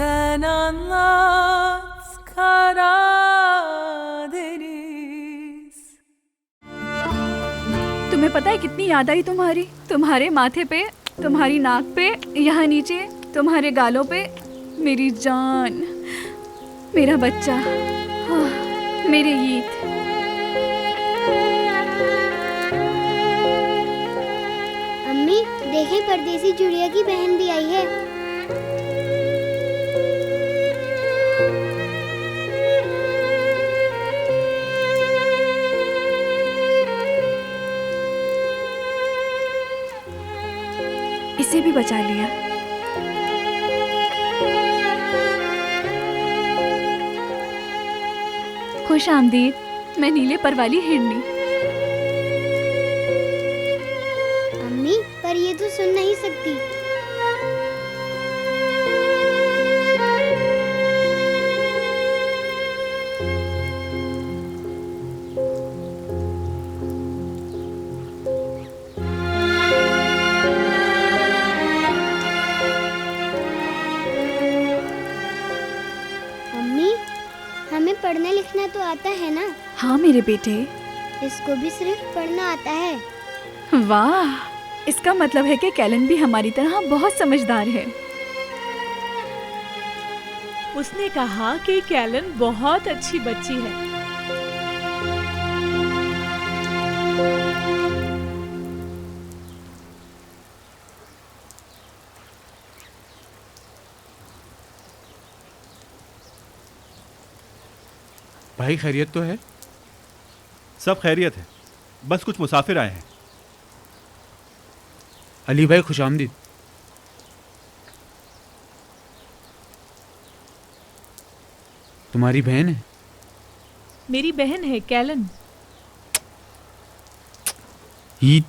Sen anlat Karadeniz. तुम्हें पता है कितनी याद आई तुम्हारी, तुम्हारे माथे पे, तुम्हारी नाक पे, यहाँ नीचे, तुम्हारे गालों पे। मेरी जान, मेरा बच्चा, हाँ, मेरे ईद। अम्मी देखें, परदेसी चुड़िया की बहन भी आई है। इसे भी बचा लिया। खुश आमदीद, मैं नीले पर वाली हिरनी। अम्मी पर ये तो सुन नहीं सकती। अम्मी हमें पढ़ना लिखना तो आता है ना? हाँ मेरे बेटे। इसको भी सिर्फ पढ़ना आता है। वाह, इसका मतलब है कि कैलन भी हमारी तरह बहुत समझदार है। उसने कहा कि कैलन बहुत अच्छी बच्ची है। भाई खैरियत तो है? सब खैरियत है, बस कुछ मुसाफिर आए हैं। अली भाई खुशामदीद। तुम्हारी बहन है? मेरी बहन है कैलन। ईद।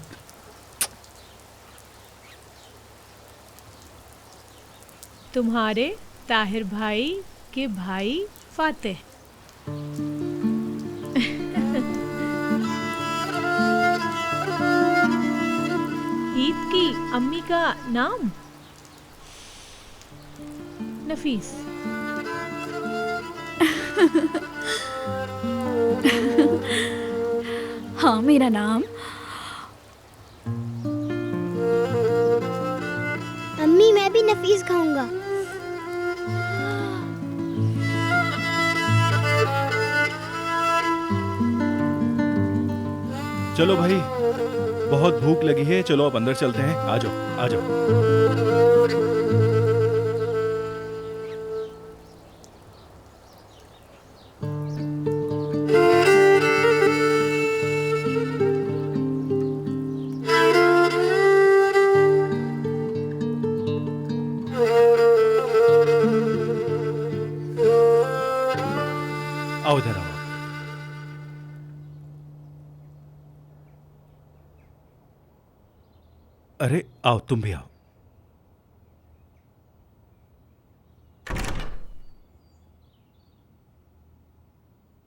तुम्हारे ताहिर भाई के भाई फातेह। ईद की अम्मी का नाम नफीस। हाँ, मेरा नाम। अम्मी मैं भी नफीस खाऊंगा। चलो भाई, बहुत भूख लगी है, चलो अब अंदर चलते हैं। आ जाओ आ जाओ। आओ इधर आओ। अरे आओ, तुम भी आओ।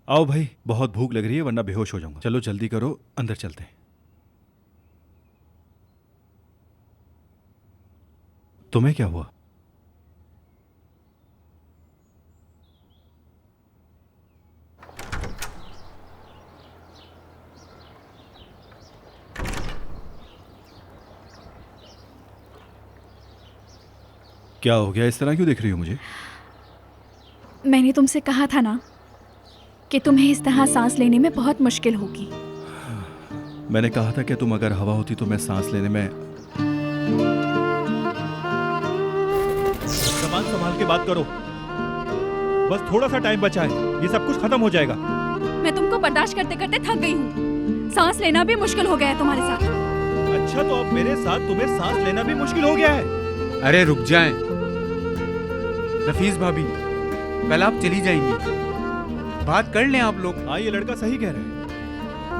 आओ भाई, बहुत भूख लग रही है वरना बेहोश हो जाऊंगा। चलो जल्दी करो, अंदर चलते हैं। तुम्हें क्या हुआ? क्या हो गया? इस तरह क्यों देख रही हो मुझे? मैंने तुमसे कहा था ना कि तुम्हें इस तरह सांस लेने में बहुत मुश्किल होगी। मैंने कहा था कि तुम अगर हवा होती तो मैं सांस लेने में। सामान संभाल के बात करो, बस थोड़ा सा टाइम बचा है, ये सब कुछ खत्म हो जाएगा। मैं तुमको बर्दाश्त करते करते थक गई हूँ। सांस लेना भी मुश्किल हो गया है तुम्हारे साथ। अच्छा, तो अब मेरे साथ तुम्हें सांस लेना भी मुश्किल हो गया है? अरे रुक जाएं। नफीस भाभी, कल आप चली जाएंगी, बात कर लें आप लोग। हाँ, ये लड़का सही कह रहा है।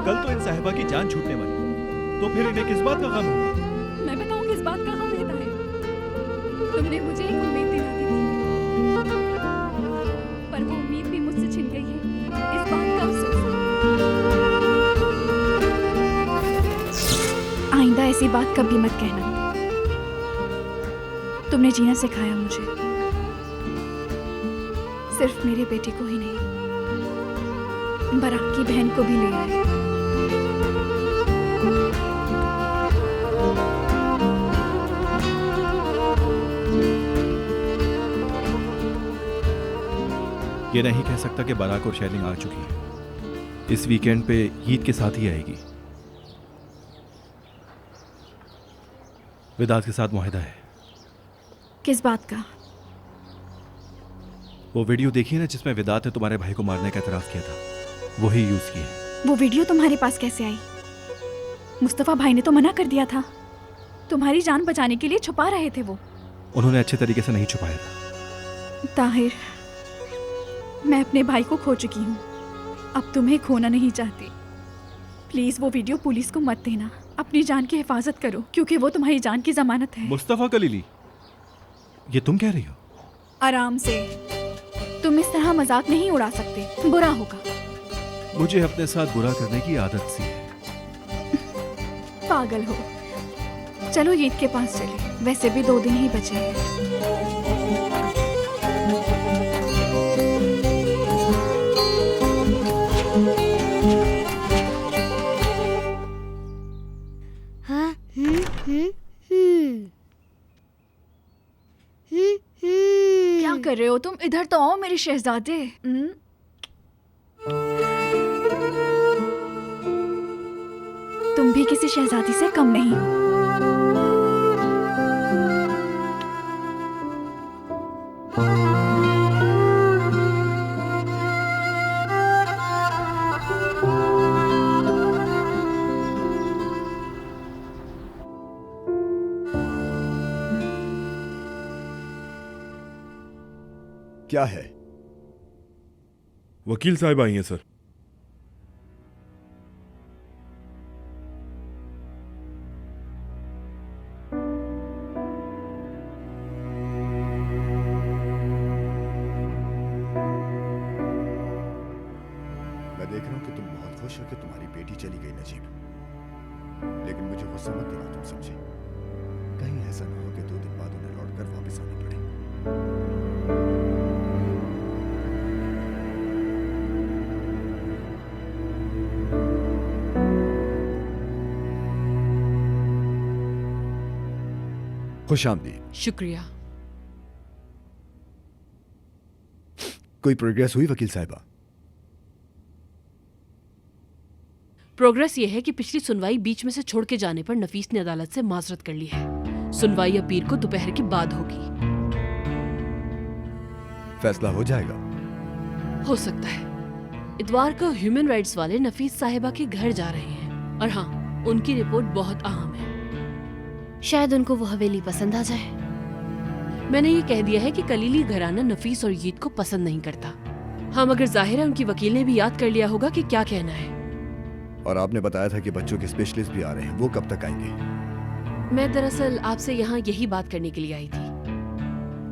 कल तो इन साहिबा की जान छूटने वाली, तो फिर इन्हें किस बात का गम होगा? मैं बताऊं किस बात का गम रहता है? तुमने मुझे एक उम्मीद दिलाई थी, पर वो उम्मीद भी मुझसे छिन गई है। इस बात का अफसोस। आइंदा ऐसी बात कभी मत कहना। तुमने जीना सिखाया मुझे। सिर्फ मेरे बेटे को ही नहीं, बराक की बहन को भी ले आए। ये नहीं कह सकता कि बाराक और शैलिंग आ चुकी है। इस वीकेंड पे ईद के साथ ही आएगी। वेदांत के साथ मुआहदा है। किस बात का? वो वीडियो देखी ना जिसमें वेदांत ने तुम्हारे भाई को मारने का एतराफ किया था, वही यूज की है। वो वीडियो तुम्हारे पास कैसे आई? मुस्तफा भाई ने तो मना कर दिया था। तुम्हारी जान बचाने के लिए छुपा रहे थे वो। उन्होंने अच्छे तरीके से नहीं छुपाया था। ताहिर, मैं अपने भाई को खो चुकी हूँ, अब तुम्हें खोना नहीं चाहती। प्लीज वो वीडियो पुलिस को मत देना। अपनी जान की हिफाजत करो, क्योंकि वो तुम्हारी जान की जमानत है। मुस्तफा कलीली, ये तुम कह रही हो? आराम से, तुम इस तरह मजाक नहीं उड़ा सकते, बुरा होगा। मुझे अपने साथ बुरा करने की आदत सी है। पागल हो। चलो ईद के पास चले, वैसे भी 2 दिन ही बचे हैं। हाँ, हम्म। क्या कर रहे हो तुम? इधर तो आओ मेरे शहजादे। तुम भी किसी शहजादी से कम नहीं हो। क्या है? वकील साहब आई हैं सर। मैं देख रहा हूं कि तुम बहुत खुश हो कि तुम्हारी बेटी चली गई नजीब, लेकिन मुझे गुस्सा मत दिला, तुम समझे? कहीं ऐसा ना हो कि 2 दिन बाद उन्हें लौटकर वापस आना पड़े। खुश आमदीद। शुक्रिया। कोई प्रोग्रेस हुई वकील साहिबा? प्रोग्रेस ये है कि पिछली सुनवाई बीच में से छोड़ के जाने पर नफीस ने अदालत से माजरत कर ली है। सुनवाई अब पीर को दोपहर के बाद होगी। फैसला हो जाएगा? हो सकता है। इतवार को ह्यूमन राइट्स वाले नफीस साहिबा के घर जा रहे हैं, और हाँ, उनकी रिपोर्ट बहुत अहम है। शायद उनको वो हवेली पसंद आ जाए। मैंने ये कह दिया है कि कलीली घराना नफीस और ईद को पसंद नहीं करता। हाँ, मगर जाहिर है उनकी वकील ने भी याद कर लिया होगा कि क्या कहना है। और आपने बताया था कि बच्चों के स्पेशलिस्ट भी आ रहे हैं, वो कब तक आएंगे? मैं दरअसल आपसे यहाँ यही बात करने के लिए आई थी।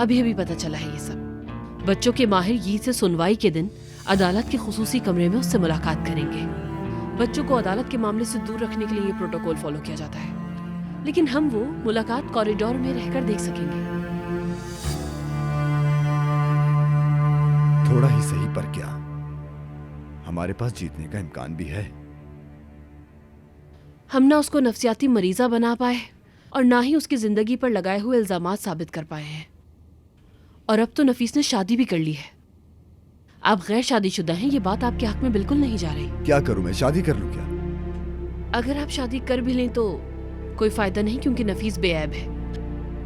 अभी अभी पता चला है ये सब। बच्चों के माहिर ईद से सुनवाई के दिन अदालत के खुसूसी कमरे में उससे मुलाकात करेंगे। बच्चों को अदालत के मामले से दूर रखने के लिए ये प्रोटोकॉल फॉलो किया जाता है, लेकिन हम वो मुलाकात कॉरिडोर में रहकर देख सकेंगे। थोड़ा ही सही, पर क्या हमारे पास जीतने का इम्कान भी है? हम ना उसको नफ्सियाती मरीजा बना पाए और ना ही उसकी जिंदगी पर लगाए हुए इल्जामात साबित कर पाए हैं। और अब तो नफीस ने शादी भी कर ली है। आप गैर शादीशुदा हैं, ये बात आपके हक में बिल्कुल नहीं जा रही। क्या करूं मैं? शादी कर लूं क्या? अगर आप शादी कर भी लें तो कोई फायदा नहीं, क्योंकि नफीस बेऐब है।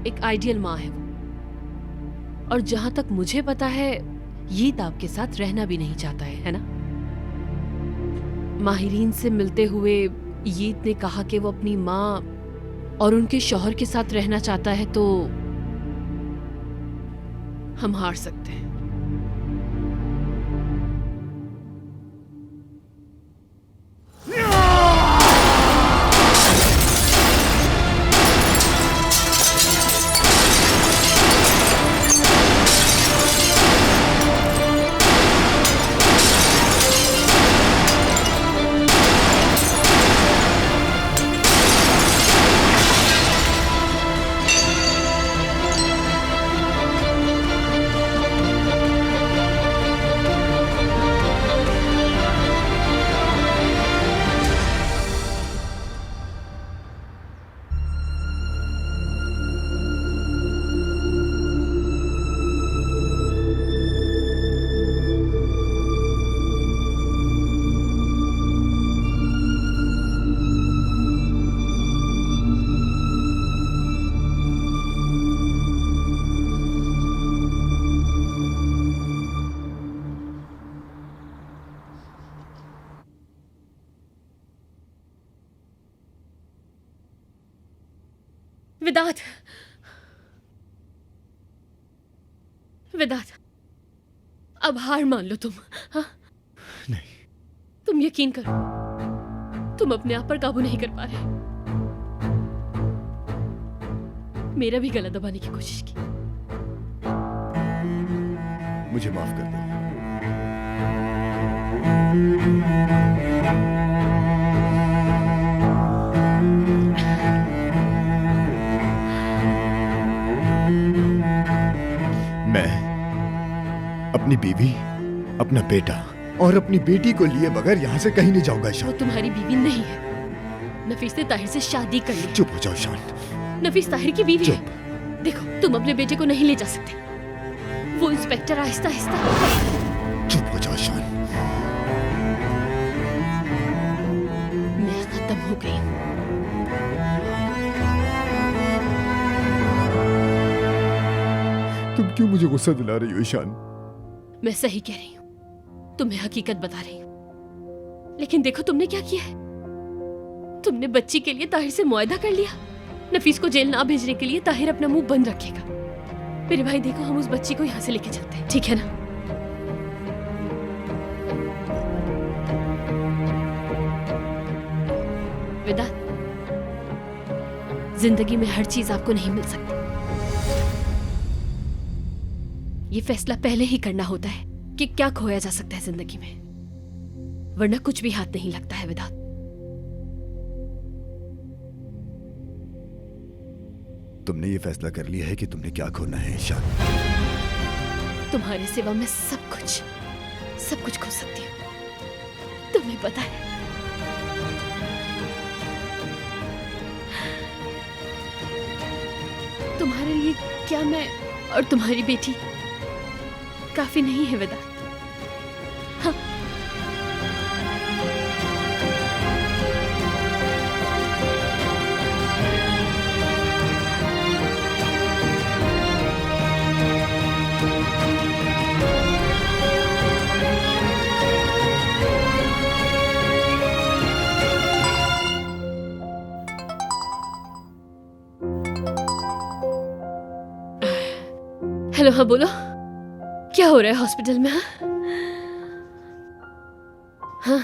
एक आइडियल माँ है वो। और जहां तक मुझे पता है, ईद आपके साथ रहना भी नहीं चाहता है ना? माहिरीन से मिलते हुए ईद ने कहा कि वो अपनी माँ और उनके शौहर के साथ रहना चाहता है, तो हम हार सकते हैं। वेदांत, वेदांत, अब हार मान लो तुम। हाँ, नहीं, तुम यकीन करो, तुम अपने आप पर काबू नहीं कर पा रहे। मेरा भी गला दबाने की कोशिश की। मुझे माफ कर दो। मैं अपनी बीवी, अपना बेटा और अपनी बेटी को लिए बगैर यहाँ से कहीं नहीं जाऊंगा वो ईशान। तुम्हारी बीवी नहीं है। नफीस ने ताहिर से शादी कर ली। चुप हो जाओ ईशान। नफीस ताहिर की बीवी चुप। है। देखो, तुम अपने बेटे को नहीं ले जा सकते। वो इंस्पेक्टर आहिस्ता आहिस्ता। चुप हो जाओ ईशान। मैं खत्म हो गई हूँ। तुम क्यों मुझे गुस्सा दिला रही हो ईशान? मैं सही कह रही हूँ, तुम्हें हकीकत बता रही हूँ। लेकिन देखो तुमने क्या किया है। तुमने बच्ची के लिए ताहिर से मुआहदा कर लिया। नफीस को जेल ना भेजने के लिए ताहिर अपना मुंह बंद रखेगा। मेरे भाई देखो, हम उस बच्ची को यहाँ से लेके चलते हैं, ठीक है ना? वेदांत, जिंदगी में हर चीज आपको नहीं मिल सकती। ये फैसला पहले ही करना होता है कि क्या खोया जा सकता है जिंदगी में, वरना कुछ भी हाथ नहीं लगता है। वेदांत, तुमने ये फैसला कर लिया है कि तुमने क्या खोना है ईशान। तुम्हारे सिवा मैं सब कुछ खो सकती हूँ, तुम्हें पता है। तुम्हारे लिए क्या मैं और तुम्हारी बेटी काफी नहीं है वेदांत? हाँ। हेलो, हाँ बोलो, क्या हो रहा है हॉस्पिटल में? हाँ हाँ,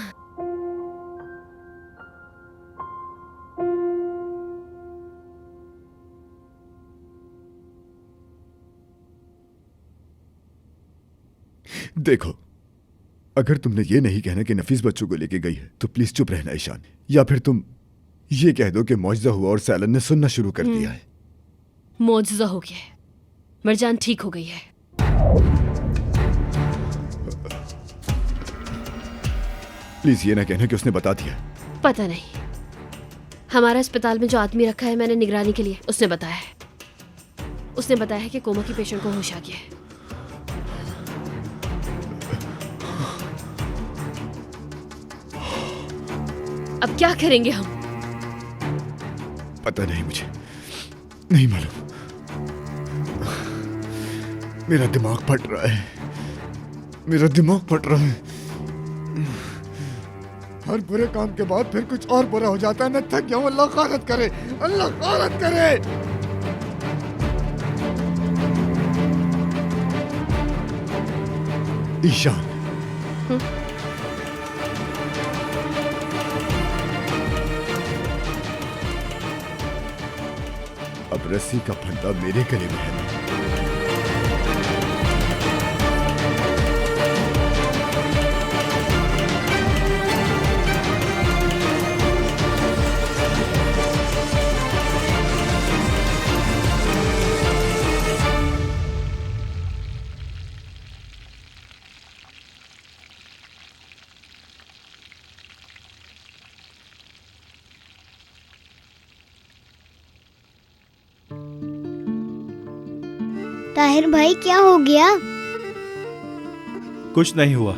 देखो, अगर तुमने ये नहीं कहना कि नफीस बच्चों को लेके गई है तो प्लीज चुप रहना ईशान। या फिर तुम ये कह दो कि मौजज़ा हुआ और सैलन ने सुनना शुरू कर दिया है। मौजज़ा हो गया है। मरजान ठीक हो गई है। प्लीज ये ना कहना कि उसने बता दिया। पता नहीं, हमारा अस्पताल में जो आदमी रखा है मैंने निगरानी के लिए, उसने बताया है। उसने बताया है कि कोमा की पेशेंट को होश आ गया है। अब क्या करेंगे हम? पता नहीं, मुझे नहीं मालूम। मेरा दिमाग फट रहा है, मेरा दिमाग फट रहा है। हर बुरे काम के बाद फिर कुछ और बुरा हो जाता है। मैं थक गया हूं। अल्लाह खारत करे, अल्लाह खारत करे। ईशान, अब रस्सी का फंदा मेरे गले में है। ताहिर भाई, क्या हो गया? कुछ नहीं हुआ।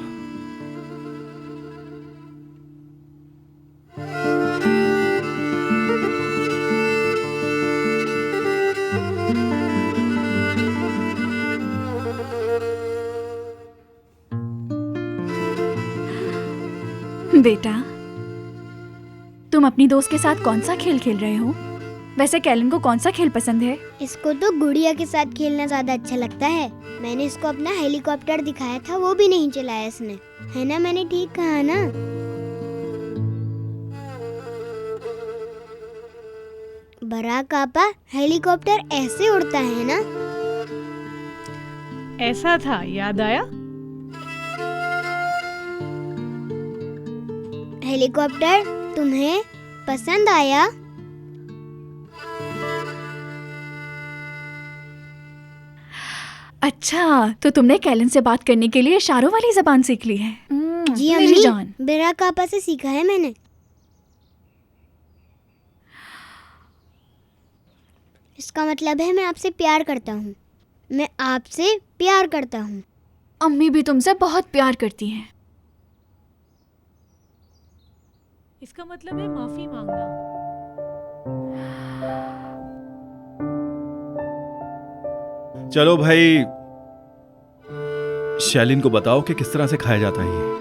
बेटा, तुम अपनी दोस्त के साथ कौन सा खेल खेल रहे हो? वैसे कैलन को कौन सा खेल पसंद है? इसको तो गुड़िया के साथ खेलना ज्यादा अच्छा लगता है। मैंने इसको अपना हेलीकॉप्टर दिखाया था, वो भी नहीं चलाया इसने, है ना? मैंने ठीक कहा ना? बराक आपा, हेलीकॉप्टर ऐसे उड़ता है ना? ऐसा था, याद आया? हेलीकॉप्टर तुम्हें पसंद आया? अच्छा, तो तुमने कैलन से बात करने के लिए इशारों वाली जबान सीख ली है। जी मेरी अम्मी, जान। बराक आपा से सीखा है मैंने। इसका मतलब है मैं आपसे प्यार करता हूँ। मैं आपसे प्यार करता हूँ। अम्मी भी तुमसे बहुत प्यार करती हैं। इसका मतलब है माफी मांगना। चलो भाई, शैलिन को बताओ कि किस तरह से खाया जाता है ये।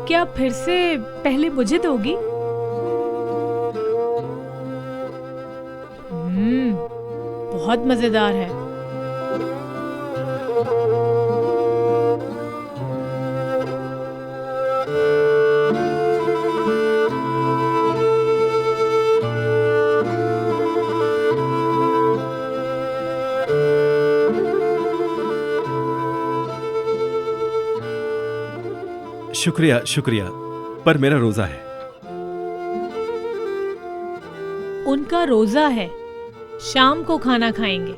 क्या फिर से पहले मुझे दोगी? बहुत मजेदार है। शुक्रिया शुक्रिया, पर मेरा रोजा है। उनका रोजा है, शाम को खाना खाएंगे।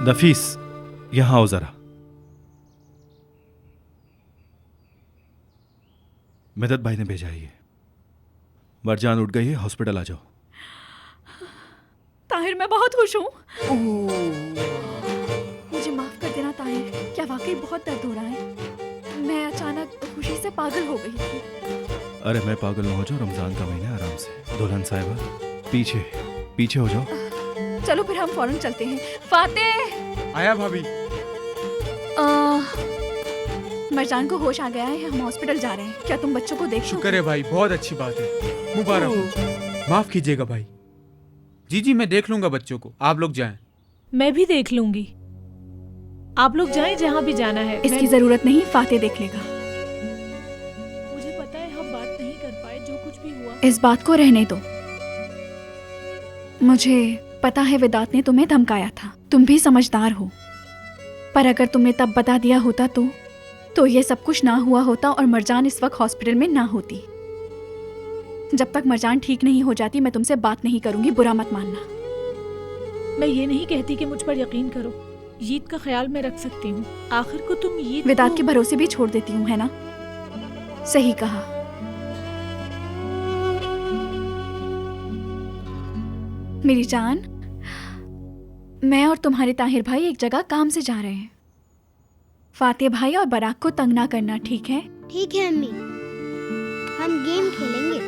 नफीस, यहां आओ जरा। मदद भाई ने भेजा है ये। मरजान उठ गई है, हॉस्पिटल आ जाओ। ताहिर, मैं बहुत खुश हूँ। मुझे माफ कर देना ताहिर, क्या वाकई बहुत दर्द हो रहा है। मैं अचानक खुशी से पागल हो गई थी। अरे मैं पागल ना हो जाओ, रमजान का महीना, आराम से। दुल्हन साहिबा, पीछे पीछे हो जाओ। चलो फिर हम फौरन चलते हैं। फातेह! आया भाभी। मरजान को होश आ गया है, हम हॉस्पिटल जा रहे हैं। क्या तुम बच्चों को देख शुक्र है भाई, बहुत अच्छी बात है। मुबारक हो। माफ कीजिएगा भाई। जी मैं देख लूंगा बच्चों को, आप लोग जाएं। मैं भी देख लूंगी। आप लोग जाएं जहां भी जाना है। इसकी जरूरत नहीं, फातेह देख लेगा। मुझे पता है हम बात नहीं कर पाए, जो कुछ भी हुआ। इस बात को रहने दो। मुझे पता है विदात ने तुम्हें धमकाया था, तुम भी समझदार हो। पर अगर तुमने तब बता दिया होता तो ये सब कुछ ना हुआ होता और मरजान इस वक्त हॉस्पिटल में ना होती। जब तक मरजान ठीक नहीं हो जाती मैं तुमसे बात नहीं करूंगी, बुरा मत मानना। मैं ये नहीं कहती कि मुझ पर यकीन करो, ईद का ख्याल मैं रख सकती हूँ। आखिर को तुम ईद विदात के भरोसे भी छोड़ देती हूँ, है ना? सही कहा। मेरी जान, मैं और तुम्हारे ताहिर भाई एक जगह काम से जा रहे हैं। फातेह भाई और बराक को तंग ना करना, ठीक है? ठीक है अम्मी, हम गेम खेलेंगे।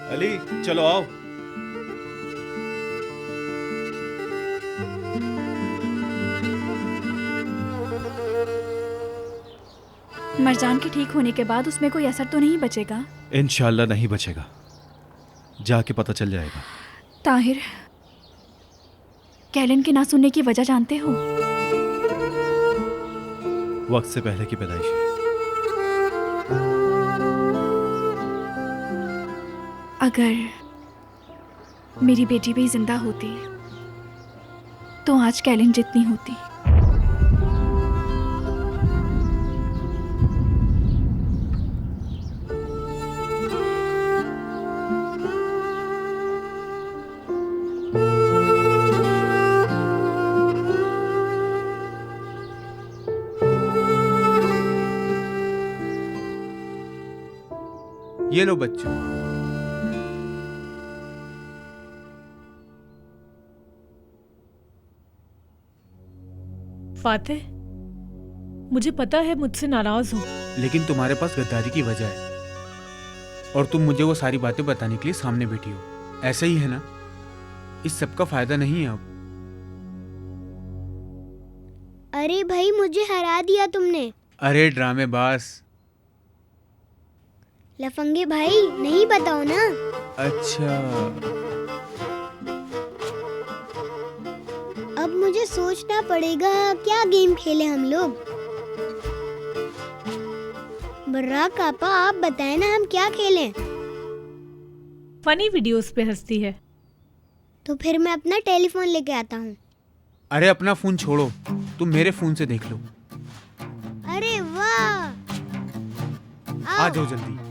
अली, चलो आओ। मरजान के ठीक होने के बाद उसमें कोई असर तो नहीं बचेगा? इंशाल्लाह नहीं बचेगा, जाके पता चल जाएगा। ताहिर, कैलन के ना सुनने की वजह जानते हो? वक्त से पहले की पैदाइश है। अगर मेरी बेटी भी जिंदा होती तो आज कैलन जितनी होती। ये लो बच्चों। फातेह, मुझे पता है मुझसे नाराज हो, लेकिन तुम्हारे पास गद्दारी की वजह है और तुम मुझे वो सारी बातें बताने के लिए सामने बैठी हो। ऐसा ही है ना? इस सब का फायदा नहीं है अब। अरे भाई, मुझे हरा दिया तुमने। अरे ड्रामेबाज। लफंगे भाई, नहीं बताओ ना। अच्छा, अब मुझे सोचना पड़ेगा क्या गेम खेले हम लोग। बर्रा कापा, आप बताएं ना हम क्या खेलें। फनी वीडियोस पे हंसती है। तो फिर मैं अपना टेलीफोन लेके आता हूँ। अरे अपना फोन छोड़ो, तुम मेरे फोन से देख लो। अरे वाह, आ जाओ जल्दी।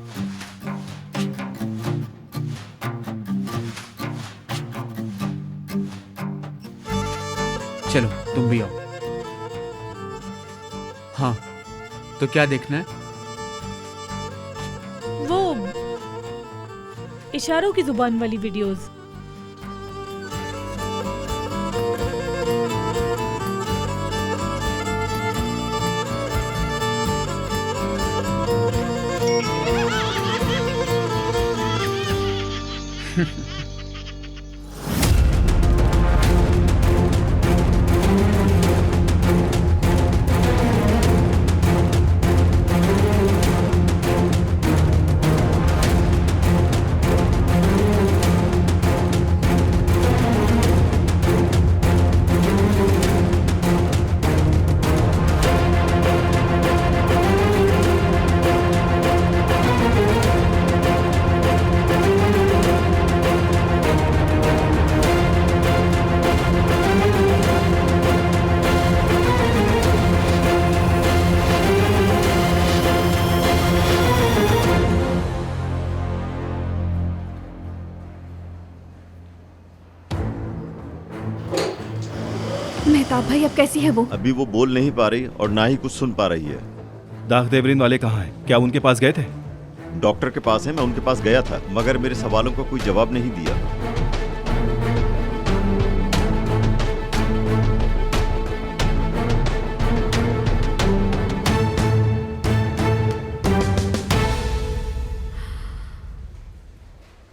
चलो तुम भी आओ। हाँ, तो क्या देखना है? वो इशारों की जुबान वाली वीडियोस। मेहताब भाई, अब कैसी है वो? अभी वो बोल नहीं पा रही और ना ही कुछ सुन पा रही है। दाग देवरिन वाले कहाँ हैं? क्या उनके पास गए थे? डॉक्टर के पास है, मैं उनके पास गया था, मगर मेरे सवालों का कोई जवाब नहीं दिया।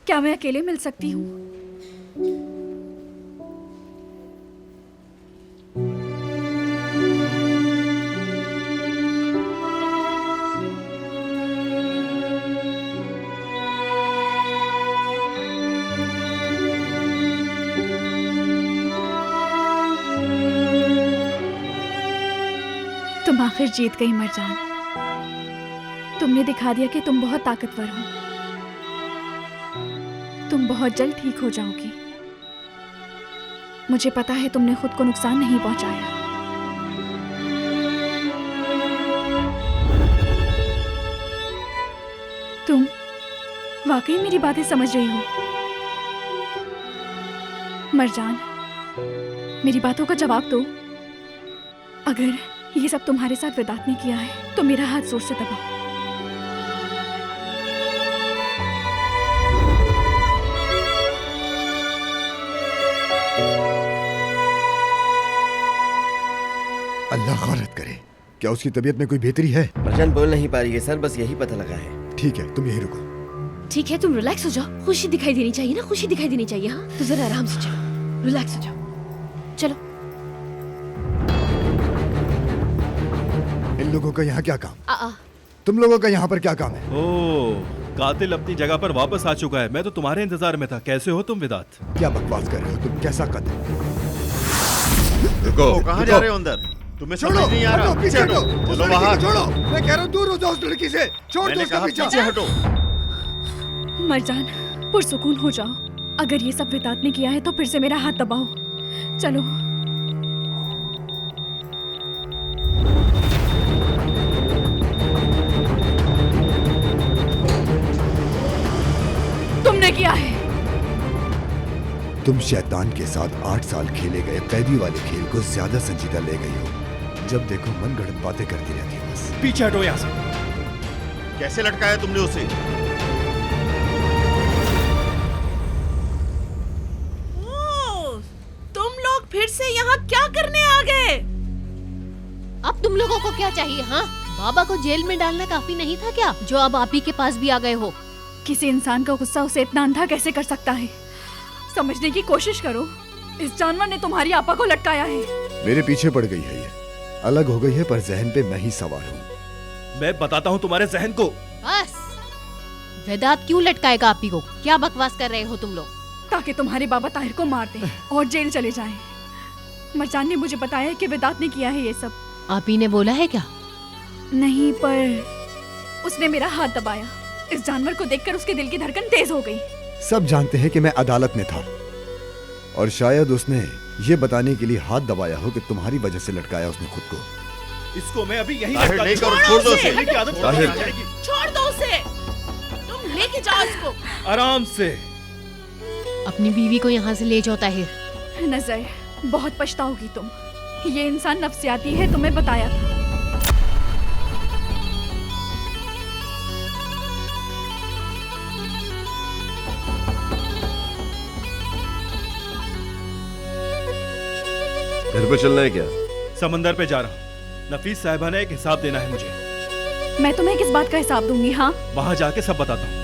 क्या मैं अकेले मिल सकती हूँ? तुम आखिर जीत गई मरजान। तुमने दिखा दिया कि तुम बहुत ताकतवर हो। तुम बहुत जल्द ठीक हो जाओगी। मुझे पता है तुमने खुद को नुकसान नहीं पहुंचाया। तुम वाकई मेरी बातें समझ रही हो मरजान? मेरी बातों का जवाब दो। अगर ये सब तुम्हारे साथ वेदांत ने किया है तो मेरा हाथ जोर से दबाओ। अल्लाह गौरत करे। क्या उसकी तबीयत में कोई बेहतरी है? मरजान बोल नहीं पा रही है सर, बस यही पता लगा है। ठीक है, तुम यहीं रुको। ठीक है, तुम रिलैक्स हो जाओ। खुशी दिखाई देनी चाहिए ना, खुशी दिखाई देनी चाहिए। हाँ, तो जरा आराम से चलो, रिलैक्स हो जाओ। चलो। इन लोगों का यहाँ क्या काम? तुम लोगों का यहाँ पर क्या काम है? ओह, कातिल अपनी जगह पर वापस आ चुका है। मैं तो तुम्हारे इंतजार में था। कैसे हो तुम वेदांत? क्या बकवास कर रहे हो तुम? कैसा कत्ल? रुको, कहाँ जा रहे हो अंदर? तुम्हें समझ नहीं आ रहा? पीछे हटो। चलो बाहर। छोड़ो, मैं कह रहा हूँ दूर हो जाओ उस लड़की से। छोड़ दो मैंने उसका कहा पीछा। पीछे हटो। मरजान, पुरसुकून हो जाओ। अगर ये सब वेदांत ने किया है तो फिर से मेरा हाथ दबाओ। चलो। तुमने किया है। तुम शैतान के साथ 8 साल खेले गए कैदी वाले खेल को ज्यादा संजीदा ले गई हो। जब देखो मनगढ़ंत बातें करती रहती हो बस। पीछे हटो यहाँ से। कैसे लटकाया तुमने उसे? से यहाँ क्या करने आ गए? अब तुम लोगों को क्या चाहिए? हाँ, बाबा को जेल में डालना काफी नहीं था क्या, जो अब आप ही के पास भी आ गए हो? किसी इंसान का गुस्सा उसे इतना अंधा कैसे कर सकता है? समझने की कोशिश करो। इस जानवर ने तुम्हारी आपा को लटकाया है। मेरे पीछे पड़ गई है, ये अलग हो गई है, पर जहन पे मैं ही सवार हूँ। मैं बताता हूँ तुम्हारे जहन को। बस, वेदांत क्यों लटकाएगा आप ही को? क्या बकवास कर रहे हो तुम लोग? ताकि तुम्हारे बाबा ताहिर को मार दें और जेल चले जाएं। मरजान ने मुझे बताया कि वेदांत ने किया है ये सब। आप ही ने बोला है क्या? नहीं, पर उसने मेरा हाथ दबाया। इस जानवर को देखकर उसके दिल की धड़कन तेज हो गई। सब जानते हैं कि मैं अदालत में था, और शायद उसने ये बताने के लिए हाथ दबाया हो कि तुम्हारी वजह से लटकाया उसने खुद को। इसको मैं अभी यहीं ताहिर, लटका नहीं दूंगा। करो, छोड़ दो उसे। जेल की आदत ताहिर। छूट जाएगी। छोड़ दो उसे, तुम लेके जाओ इसको। आराम से। अपनी बीवी को यहाँ से ले जाओ ताहिर। नजर, बहुत पछताओगी तुम। ये इंसान नफ्सियाती है, तुम्हें बताया था। घर पे चलना है क्या? समंदर पे जा रहा हूँ। नफीस साहिबा ने एक हिसाब देना है मुझे। मैं तुम्हें किस बात का हिसाब दूंगी? हाँ, वहां जाके सब बताता हूँ।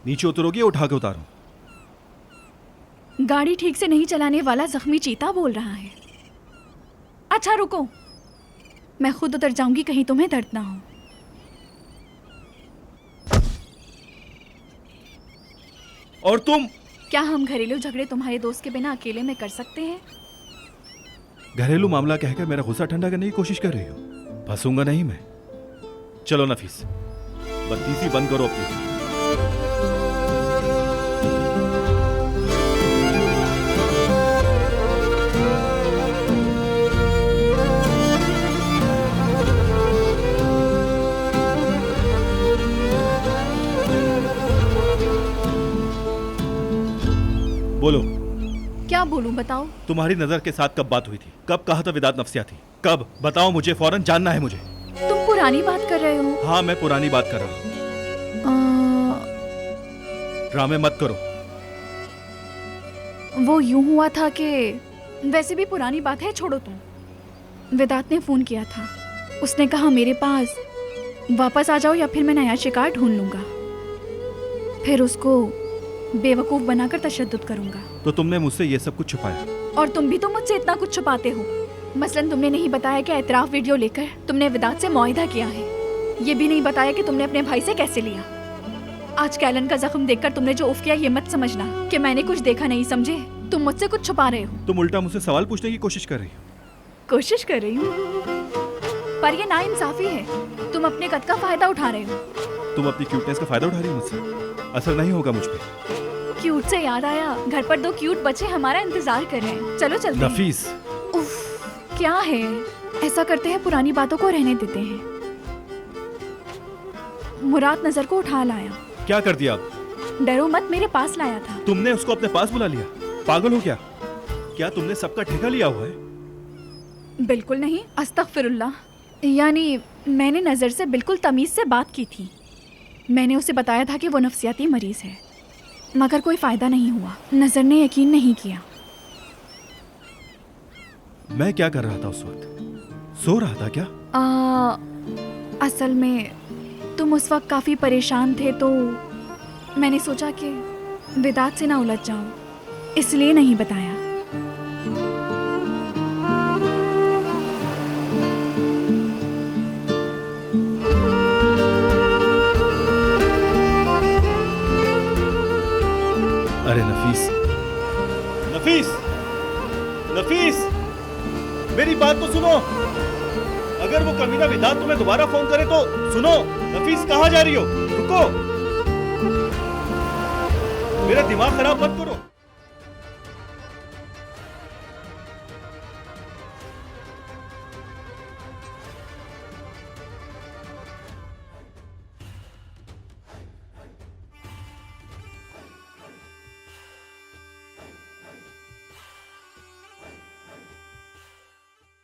नीचे उतरोगे या उठा के उतारूं? गाड़ी ठीक से नहीं चलाने वाला जख्मी चीता बोल रहा है। अच्छा रुको, मैं खुद उतर जाऊंगी, कहीं तुम्हें दर्द ना हो। और तुम? क्या हम घरेलू झगड़े तुम्हारे दोस्त के बिना अकेले में कर सकते हैं? घरेलू मामला कहकर मेरा गुस्सा ठंडा करने की कोशिश कर रही हो? फंसूंगा नहीं मैं। चलो नफीस, बत्तीसी बंद करो अपनी। बोलो। क्या बोलूं, बताओ। तुम्हारी नजर के साथ कब बात हुई थी? कब कहा था वेदांत नफ्सिया थी? कब? बताओ मुझे, फौरन जानना है मुझे। तुम पुरानी बात कर रहे हो? हाँ, मैं पुरानी बात कर रहा हूँ। ड्रामे मत करो। वो यूं हुआ था कि वैसे भी पुरानी बात है, छोड़ो तुम। वेदांत ने फोन किया था। उसने कहा मेरे पास वापस आ जाओ या फिर मैं नया शिकार ढूंढ लूंगा। फिर उसको बेवकूफ बनाकर तशद्दुद करूंगा। तो तुमने मुझसे ये सब कुछ छुपाया? और तुम भी तो मुझसे इतना कुछ छुपाते हो। मसलन तुमने नहीं बताया कि एतराफ वीडियो लेकर तुमने वेदांत से मुआहिदा किया है। ये भी नहीं बताया कि तुमने अपने भाई से कैसे लिया। आज कैलन का जख्म देखकर तुमने जो उफ किया, ये मत समझना कि मैंने कुछ देखा नहीं, समझे? तुम मुझसे कुछ छुपा रहे हो। तुम उल्टा मुझसे सवाल पूछने की कोशिश कर रही हो। कोशिश कर रही हूँ, पर ये नाइंसाफी है। तुम अपने कद का फायदा उठा रहे हो। तुम अपनी क्यूटनेस का फायदा उठा रही हो मुझसे। असर नहीं होगा मुझ पे। क्यूट से याद आया, घर पर 2 क्यूट बच्चे हमारा इंतजार कर रहे हैं। चलो चलते हैं। नफीस, उफ, क्या है? ऐसा करते हैं, पुरानी बातों को रहने देते हैं। मुराद नजर को उठा लाया। क्या कर दिया अब? डरो मत, मेरे पास लाया था। तुमने उसको अपने पास बुला लिया? पागल हो क्या? क्या तुमने सबका ठेका लिया हुआ है? बिल्कुल नहीं, अस्तगफिरुल्लाह। यानी मैंने नजर से बिल्कुल तमीज से बात की थी। मैंने उसे बताया था कि वो नफ्सियाती मरीज है, मगर कोई फायदा नहीं हुआ। नजर ने यकीन नहीं किया। मैं क्या कर रहा था उस वक्त? सो रहा था क्या? असल में तुम उस वक्त काफी परेशान थे, तो मैंने सोचा कि वेदांत से ना उलझ जाऊं, इसलिए नहीं बताया। अरे नफीस, नफीस, नफीस, मेरी बात तो सुनो। अगर वो कमीना वेदांत तुम्हें दोबारा फोन करे तो सुनो। नफीस, कहाँ जा रही हो? रुको, मेरा दिमाग खराब मत करो।